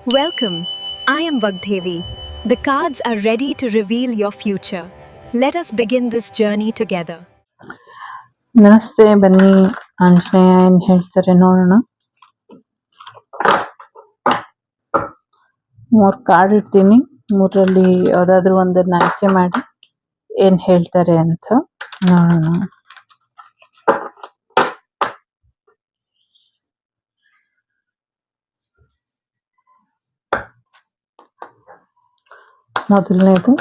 Welcome. I am Vagdevi. The cards are ready to reveal your future. Let us begin this journey together. ನಮಸ್ತೆ, ಬನ್ನಿ ಆಂಜನೇಯ ಏನ್ ಹೇಳ್ತಾರೆ ನೋಡೋಣ. 3 card ಇಡ್ತೀನಿ. 3ರಲ್ಲಿ ಯಾವ್ದಾದ್ರು ಒಂದನ್ನ ಆಯ್ಕೆ ಮಾಡಿ ಏನ್ ಹೇಳ್ತಾರೆ ಅಂತ ನೋಡೋಣ. ಮೊದಲನೇದು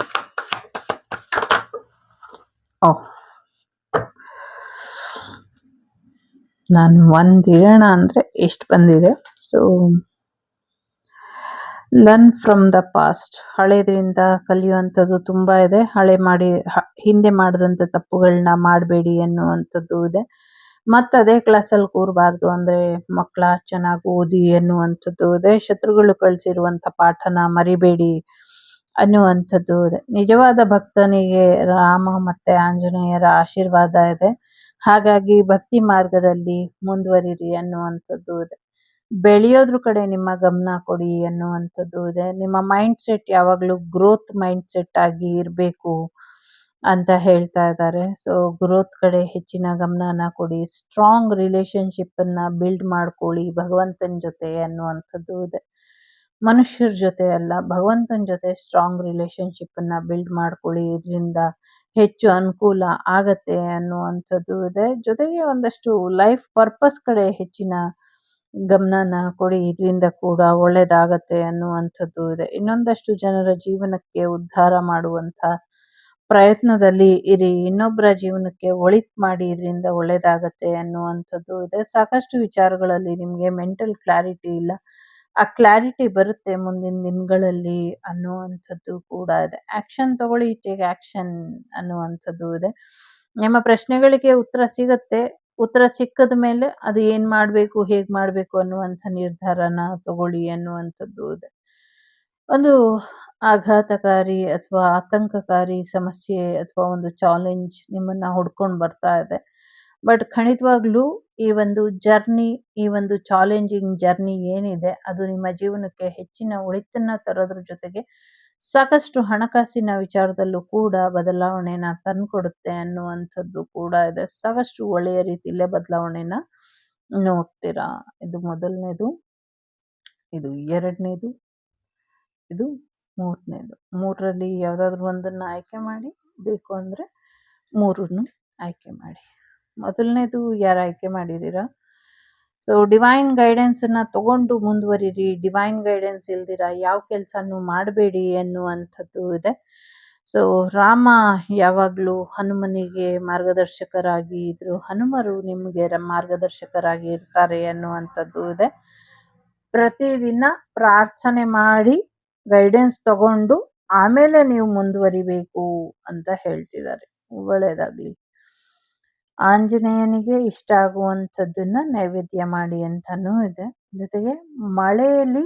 ನಾನು ಒಂದ್ ಇಡೋಣ ಅಂದ್ರೆ ಎಷ್ಟು ಬಂದಿದೆ. So learn from the past, ಹಳೇದ್ರಿಂದ ಕಲಿಯುವಂಥದ್ದು ತುಂಬಾ ಇದೆ. ಹಿಂದೆ ಮಾಡಿದಂಥ ತಪ್ಪುಗಳನ್ನ ಮಾಡಬೇಡಿ ಅನ್ನುವಂಥದ್ದು ಇದೆ. ಮತ್ತೆ ಅದೇ ಕ್ಲಾಸಲ್ಲಿ ಕೂರಬಾರ್ದು, ಅಂದ್ರೆ ಮಕ್ಕಳ ಚೆನ್ನಾಗಿ ಓದಿ ಅನ್ನುವಂಥದ್ದು ಇದೆ. ಶತ್ರುಗಳು ಕಳಿಸಿರುವಂಥ ಪಾಠನ ಮರಿಬೇಡಿ ಅನ್ನುವಂಥದ್ದು ಇದೆ. ನಿಜವಾದ ಭಕ್ತನಿಗೆ ರಾಮ ಮತ್ತೆ ಆಂಜನೇಯರ ಆಶೀರ್ವಾದ ಇದೆ. ಹಾಗಾಗಿ ಭಕ್ತಿ ಮಾರ್ಗದಲ್ಲಿ ಮುಂದುವರಿರಿ ಅನ್ನುವಂಥದ್ದು ಇದೆ. ಬೆಳೆಯೋದ್ರ ಕಡೆ ನಿಮ್ಮ ಗಮನ ಕೊಡಿ ಅನ್ನುವಂಥದ್ದು ಇದೆ. ನಿಮ್ಮ ಮೈಂಡ್ ಸೆಟ್ ಯಾವಾಗಲೂ ಗ್ರೋತ್ ಮೈಂಡ್ ಸೆಟ್ ಆಗಿ ಇರಬೇಕು ಅಂತ ಹೇಳ್ತಾ ಇದ್ದಾರೆ. ಸೊ ಗ್ರೋತ್ ಕಡೆ ಹೆಚ್ಚಿನ ಗಮನನ ಕೊಡಿ. ಸ್ಟ್ರಾಂಗ್ ರಿಲೇಶನ್ಶಿಪ್ ಅನ್ನ ಬಿಲ್ಡ್ ಮಾಡ್ಕೊಳ್ಳಿ ಭಗವಂತನ ಜೊತೆ ಅನ್ನುವಂಥದ್ದು ಇದೆ. ಮನುಷ್ಯರ ಜೊತೆ ಅಲ್ಲ, ಭಗವಂತನ ಜೊತೆ ಸ್ಟ್ರಾಂಗ್ ರಿಲೇಶನ್ಶಿಪ್ ಅನ್ನ ಬಿಲ್ಡ್ ಮಾಡ್ಕೊಳ್ಳಿ. ಇದರಿಂದ ಹೆಚ್ಚು ಅನುಕೂಲ ಆಗತ್ತೆ ಅನ್ನುವಂಥದ್ದು ಇದೆ. ಜೊತೆಗೆ ಒಂದಷ್ಟು ಲೈಫ್ ಪರ್ಪಸ್ ಕಡೆ ಹೆಚ್ಚಿನ ಗಮನನ ಕೊಡಿ. ಇದರಿಂದ ಕೂಡ ಒಳ್ಳೇದಾಗತ್ತೆ ಅನ್ನುವಂಥದ್ದು ಇದೆ. ಇನ್ನೊಂದಷ್ಟು ಜನರ ಜೀವನಕ್ಕೆ ಉದ್ಧಾರ ಮಾಡುವಂಥ ಪ್ರಯತ್ನದಲ್ಲಿ ಇರಿ. ಇನ್ನೊಬ್ಬರ ಜೀವನಕ್ಕೆ ಒಳಿತ್ ಮಾಡಿ, ಇದರಿಂದ ಒಳ್ಳೇದಾಗತ್ತೆ ಅನ್ನುವಂಥದ್ದು ಇದೆ. ಸಾಕಷ್ಟು ವಿಚಾರಗಳಲ್ಲಿ ನಿಮಗೆ ಮೆಂಟಲ್ ಕ್ಲಾರಿಟಿ ಇಲ್ಲ, ಆ ಕ್ಲಾರಿಟಿ ಬರುತ್ತೆ ಮುಂದಿನ ದಿನಗಳಲ್ಲಿ ಅನ್ನುವಂಥದ್ದು ಕೂಡ ಇದೆ. ಆಕ್ಷನ್ ತಗೊಳ್ಳಿ, ಟೇಕ್ ಆಕ್ಷನ್ ಅನ್ನುವಂಥದ್ದು ಇದೆ. ನಿಮ್ಮ ಪ್ರಶ್ನೆಗಳಿಗೆ ಉತ್ತರ ಸಿಗತ್ತೆ. ಉತ್ತರ ಸಿಕ್ಕದ ಮೇಲೆ ಅದು ಏನ್ ಮಾಡ್ಬೇಕು, ಹೇಗ್ ಮಾಡ್ಬೇಕು ಅನ್ನುವಂಥ ನಿರ್ಧಾರನ ತಗೊಳ್ಳಿ ಅನ್ನುವಂಥದ್ದು ಇದೆ. ಒಂದು ಆಘಾತಕಾರಿ ಅಥವಾ ಆತಂಕಕಾರಿ ಸಮಸ್ಯೆ ಅಥವಾ ಒಂದು ಚಾಲೆಂಜ್ ನಿಮ್ಮನ್ನ ಹುಡ್ಕೊಂಡು ಬರ್ತಾ ಇದೆ. ಬಟ್ ಖಂಡಿತವಾಗ್ಲೂ ಈ ಒಂದು ಚಾಲೆಂಜಿಂಗ್ ಜರ್ನಿ ಏನಿದೆ ಅದು ನಿಮ್ಮ ಜೀವನಕ್ಕೆ ಹೆಚ್ಚಿನ ಒಳಿತನ್ನ ತರೋದ್ರ ಜೊತೆಗೆ ಸಾಕಷ್ಟು ಹಣಕಾಸಿನ ವಿಚಾರದಲ್ಲೂ ಕೂಡ ಬದಲಾವಣೆನ ತಂದ್ಕೊಡುತ್ತೆ ಅನ್ನುವಂಥದ್ದು ಕೂಡ ಇದೆ. ಸಾಕಷ್ಟು ಒಳ್ಳೆಯ ರೀತಿಯಲ್ಲೇ ಬದಲಾವಣೆನ ನೋಡ್ತೀರಾ. ಇದು ಮೊದಲನೇದು, ಇದು ಎರಡನೇದು, ಇದು ಮೂರನೇದು. 3ರಲ್ಲಿ ಯಾವ್ದಾದ್ರು ಒಂದನ್ನ ಆಯ್ಕೆ ಮಾಡಿ, ಬೇಕು ಅಂದ್ರೆ 3ನ್ನು ಆಯ್ಕೆ ಮಾಡಿ. ಮೊದಲನೇದು ಯಾರು ಆಯ್ಕೆ ಮಾಡಿದೀರಾ? ಸೊ ಡಿವೈನ್ ಗೈಡೆನ್ಸ್ ಅನ್ನ ತಗೊಂಡು ಮುಂದುವರಿರಿ. ಡಿವೈನ್ ಗೈಡೆನ್ಸ್ ಇಲ್ದಿರ ಯಾವ ಕೆಲ್ಸನೂ ಮಾಡಬೇಡಿ ಅನ್ನುವಂಥದ್ದು ಇದೆ. ಸೊ ರಾಮ ಯಾವಾಗ್ಲೂ ಹನುಮನಿಗೆ ಮಾರ್ಗದರ್ಶಕರಾಗಿ ಇದ್ರು, ಹನುಮರು ನಿಮಗೆ ಮಾರ್ಗದರ್ಶಕರಾಗಿ ಇರ್ತಾರೆ ಅನ್ನುವಂಥದ್ದು ಇದೆ. ಪ್ರತಿದಿನ ಪ್ರಾರ್ಥನೆ ಮಾಡಿ ಗೈಡೆನ್ಸ್ ತಗೊಂಡು ಆಮೇಲೆ ನೀವು ಮುಂದುವರಿಬೇಕು ಅಂತ ಹೇಳ್ತಿದ್ದಾರೆ. ಒಳ್ಳೇದಾಗ್ಲಿ. ಆಂಜನೇಯನಿಗೆ ಇಷ್ಟ ಆಗುವಂಥದ್ದನ್ನ ನೈವೇದ್ಯ ಮಾಡಿ ಅಂತಾನೂ ಇದೆ. ಜೊತೆಗೆ ಮಳೆಯಲ್ಲಿ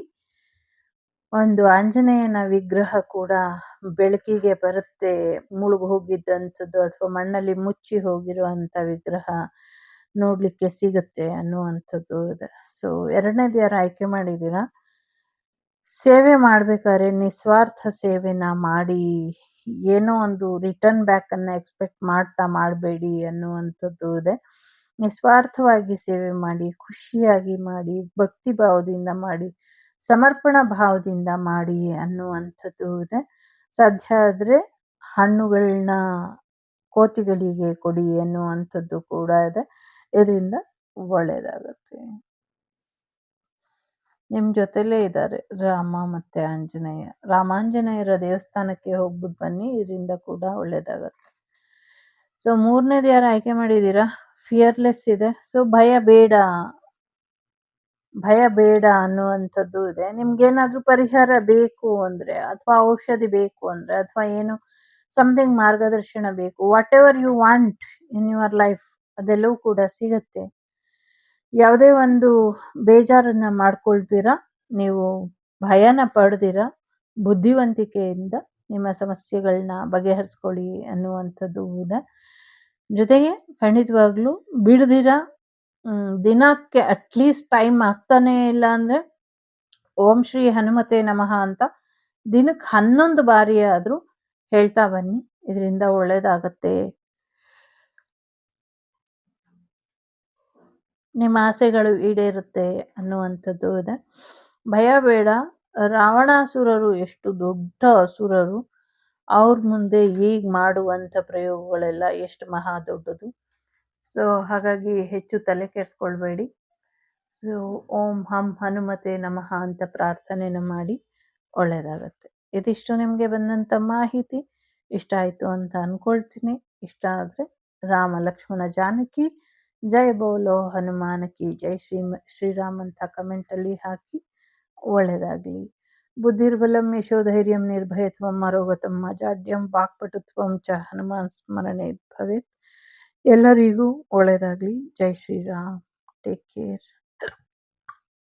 ಒಂದು ಆಂಜನೇಯನ ವಿಗ್ರಹ ಕೂಡ ಬೆಳಕಿಗೆ ಬರುತ್ತೆ. ಮುಳುಗು ಹೋಗಿದ್ದಂಥದ್ದು ಅಥವಾ ಮಣ್ಣಲ್ಲಿ ಮುಚ್ಚಿ ಹೋಗಿರುವಂತ ವಿಗ್ರಹ ನೋಡ್ಲಿಕ್ಕೆ ಸಿಗುತ್ತೆ ಅನ್ನುವಂಥದ್ದು ಇದೆ. ಸೊ ಎರಡನೇದು ಯಾರು ಆಯ್ಕೆ ಮಾಡಿದೀರಾ? ಸೇವೆ ಮಾಡ್ಬೇಕಾದ್ರೆ ನಿಸ್ವಾರ್ಥ ಸೇವೆನ ಮಾಡಿ, ಏನೋ ಒಂದು ರಿಟರ್ನ್ ಬ್ಯಾಕ್ ಅನ್ನ ಎಕ್ಸ್ಪೆಕ್ಟ್ ಮಾಡ್ತಾ ಮಾಡಬೇಡಿ ಅನ್ನುವಂಥದ್ದು ಇದೆ. ನಿಸ್ವಾರ್ಥವಾಗಿ ಸೇವೆ ಮಾಡಿ, ಖುಷಿಯಾಗಿ ಮಾಡಿ, ಭಕ್ತಿ ಭಾವದಿಂದ ಮಾಡಿ, ಸಮರ್ಪಣಾ ಭಾವದಿಂದ ಮಾಡಿ ಅನ್ನುವಂಥದ್ದು ಇದೆ. ಸಾಧ್ಯ ಆದ್ರೆ ಹಣ್ಣುಗಳನ್ನ ಕೋತಿಗಳಿಗೆ ಕೊಡಿ ಅನ್ನುವಂಥದ್ದು ಕೂಡ ಇದೆ. ಇದರಿಂದ ಒಳ್ಳೇದಾಗತ್ತೆ. ನಿಮ್ ಜೊತೆಲೇ ಇದ್ದಾರೆ ರಾಮ ಮತ್ತೆ ಆಂಜನೇಯ. ರಾಮಾಂಜನೇಯರ ದೇವಸ್ಥಾನಕ್ಕೆ ಹೋಗ್ಬಿಟ್ಟು ಬನ್ನಿ, ಇದರಿಂದ ಕೂಡ ಒಳ್ಳೇದಾಗತ್ತೆ. ಸೊ 3ನೇದು ಯಾರು ಆಯ್ಕೆ ಮಾಡಿದೀರಾ? ಫಿಯರ್ಲೆಸ್ ಇದೆ. ಸೊ ಭಯ ಬೇಡ ಅನ್ನುವಂಥದ್ದು ಇದೆ. ನಿಮ್ಗೇನಾದ್ರೂ ಪರಿಹಾರ ಬೇಕು ಅಂದ್ರೆ ಅಥವಾ ಔಷಧಿ ಬೇಕು ಅಂದ್ರೆ ಅಥವಾ ಏನು ಸಮಥಿಂಗ್ ಮಾರ್ಗದರ್ಶನ ಬೇಕು, whatever you want in your life ಅದೆಲ್ಲವೂ ಕೂಡ ಸಿಗತ್ತೆ. ಯಾವುದೇ ಒಂದು ಬೇಜಾರನ್ನ ಮಾಡ್ಕೊಳ್ತೀರಾ, ನೀವು ಭಯನ ಪಡ್ದಿರ ಬುದ್ಧಿವಂತಿಕೆಯಿಂದ ನಿಮ್ಮ ಸಮಸ್ಯೆಗಳನ್ನ ಬಗೆಹರಿಸ್ಕೊಳ್ಳಿ ಅನ್ನುವಂಥದ್ದು ಇದೆ. ಜೊತೆಗೆ ಖಂಡಿತವಾಗ್ಲೂ ಬಿಡದಿರ ದಿನಕ್ಕೆ ಅಟ್ಲೀಸ್ಟ್ ಟೈಮ್ ಆಗ್ತಾನೆ ಇಲ್ಲ ಅಂದ್ರೆ ಓಂ ಶ್ರೀ ಹನುಮತೆ ನಮಃ ಅಂತ ದಿನಕ್ಕೆ 11 ಬಾರಿ ಆದ್ರೂ ಹೇಳ್ತಾ ಬನ್ನಿ. ಇದರಿಂದ ಒಳ್ಳೇದಾಗತ್ತೆ. ನಿಮ್ಮ ಆಸೆಗಳು ಈಡೇರುತ್ತೆ ಅನ್ನುವಂಥದ್ದು ಇದೆ. ಭಯ ಬೇಡ. ರಾವಣಾಸುರರು ಎಷ್ಟು ದೊಡ್ಡ ಅಸುರರು, ಅವ್ರ ಮುಂದೆ ಈಗ ಮಾಡುವಂಥ ಪ್ರಯೋಗಗಳೆಲ್ಲ ಎಷ್ಟು ಮಹಾ ದೊಡ್ಡದು. ಸೊ ಹಾಗಾಗಿ ಹೆಚ್ಚು ತಲೆ ಕೆಡಿಸ್ಕೊಳ್ಬೇಡಿ. ಸೊ ಓಂ ಹಂ ಹನುಮತೆ ನಮಃ ಅಂತ ಪ್ರಾರ್ಥನೆನ ಮಾಡಿ ಒಳ್ಳೆಯದಾಗತ್ತೆ. ಇದಿಷ್ಟು ನಿಮಗೆ ಬಂದಂಥ ಮಾಹಿತಿ ಇಷ್ಟ ಆಯಿತು ಅಂತ ಅಂದ್ಕೊಳ್ತೀನಿ. ಇಷ್ಟ ಆದರೆ ರಾಮ ಲಕ್ಷ್ಮಣ ಜಾನಕಿ ಜೈ ಬೋಲೋ ಹನುಮಾನ ಕಿ ಜೈ ಶ್ರೀರಾಮ್ ಅಂತ ಕಮೆಂಟಲ್ಲಿ ಹಾಕಿ. ಒಳ್ಳೆಯದಾಗಲಿ. ಬುದ್ಧಿರ್ಬಲಂ ಯಶೋಧೈರ್ಯಂ ನಿರ್ಭಯತ್ವಂ ಮರೋಗತಂ ಅಜಾಡ್ಯಂ ವಾಕ್ಪಟುತ್ವಂ ಚ ಹನುಮಾನ್ ಸ್ಮರಣೆ ಭವೇತ್. ಎಲ್ಲರಿಗೂ ಒಳ್ಳೆಯದಾಗಲಿ. ಜೈ Shriram. Take care.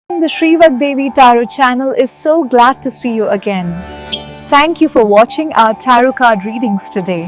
The Sri Vagdevi Tarot channel is so glad to see you again. Thank you for watching our tarot card readings today.